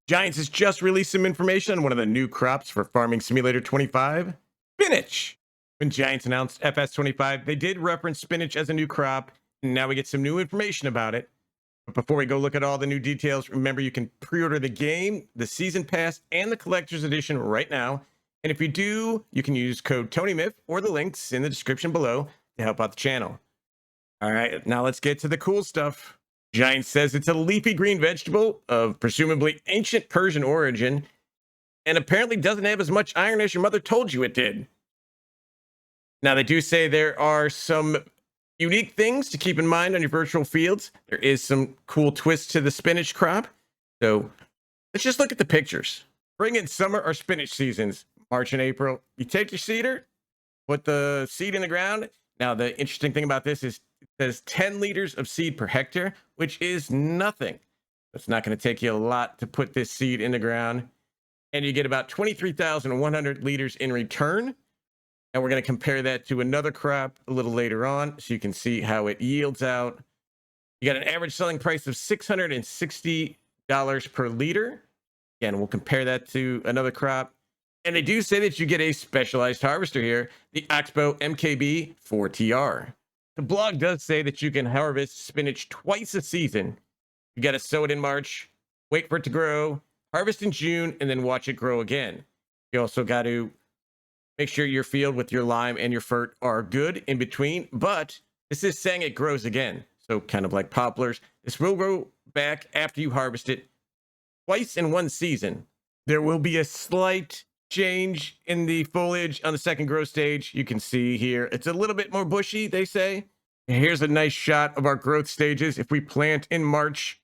Giants has just released some information on one of the new crops for Farming Simulator 25, spinach. When Giants announced FS25, they did reference spinach as a new crop, and now we get some new information about it. But before we go look at all the new details, remember you can pre-order the game, the season pass, and the collector's edition right now. And if you do, you can use code TonyMyth or the links in the description below to help out the channel. All right, now let's get to the cool stuff. Giant says it's a leafy green vegetable of presumably ancient Persian origin, and apparently doesn't have as much iron as your mother told you it did. Now, they do say there are some unique things to keep in mind on your virtual fields. There is some cool twists to the spinach crop. So let's just look at the pictures. Spring and summer are spinach seasons, March and April. You take your seeder, put the seed in the ground. Now, the interesting thing about this is it says 10 liters of seed per hectare, which is nothing. It's not going to take you a lot to put this seed in the ground. And you get about 23,100 liters in return. And we're going to compare that to another crop a little later on so you can see how it yields out. You got an average selling price of $660 per liter. Again, we'll compare that to another crop. And they do say that you get a specialized harvester here, the Oxbow MKB 4TR. The blog does say that you can harvest spinach twice a season. You got to sow it in March, wait for it to grow, harvest in June, and then watch it grow again. You also got to make sure your field with your lime and your fert are good in between, but this is saying it grows again. So kind of like poplars, this will grow back after you harvest it twice in one season. There will be a slight change in the foliage on the second growth stage. You can see here, it's a little bit more bushy, they say. Here's a nice shot of our growth stages. If we plant in March,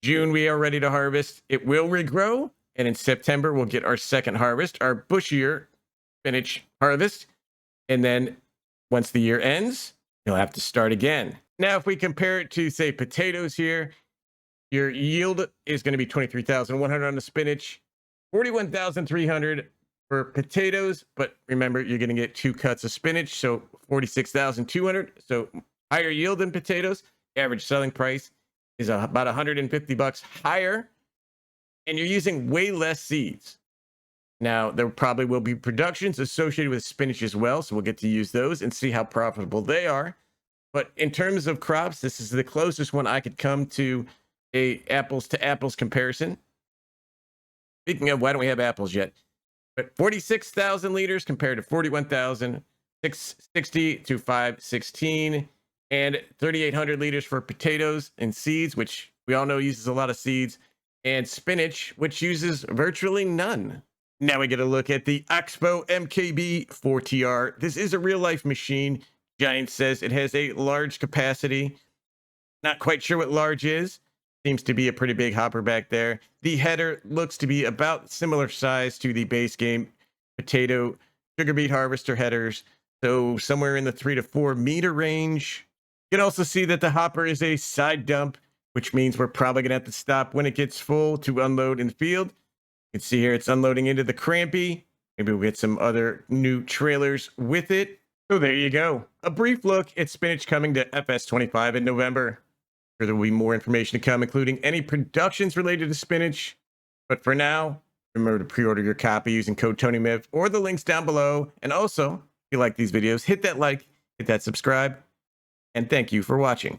June, we are ready to harvest. It will regrow, and in September, we'll get our second harvest, our bushier spinach harvest. And then once the year ends, you'll have to start again. Now, if we compare it to, say, potatoes here, your yield is going to be 23,100 on the spinach, 41,300 for potatoes, but remember, you're going to get 2 cuts of spinach, so 46,200. So higher yield than potatoes. Average selling price is about $150 higher, and you're using way less seeds. Now, there probably will be productions associated with spinach as well, so we'll get to use those and see how profitable they are. But in terms of crops, this is the closest one I could come to a apples to apples comparison. Speaking of, why don't we have apples yet? But 46,000 liters compared to 41,660 to 516, and 3,800 liters for potatoes and seeds, which we all know uses a lot of seeds, and spinach, which uses virtually none. Now we get a look at the Oxbow MKB 4TR. This is a real-life machine. Giant says it has a large capacity. Not quite sure what large is. Seems to be a pretty big hopper back there. The header looks to be about similar size to the base game potato sugar beet harvester headers. So somewhere in the 3 to 4 meter range. You can also see that the hopper is a side dump, which means we're probably going to have to stop when it gets full to unload in the field. You can see here it's unloading into the Crampy. Maybe we'll get some other new trailers with it. So there you go. A brief look at spinach coming to FS25 in November. There will be more information to come, including any productions related to spinach. But for now, remember to pre-order your copy using code TonyMyth or the links down below. And also, if you like these videos, hit that like, hit that subscribe, and thank you for watching.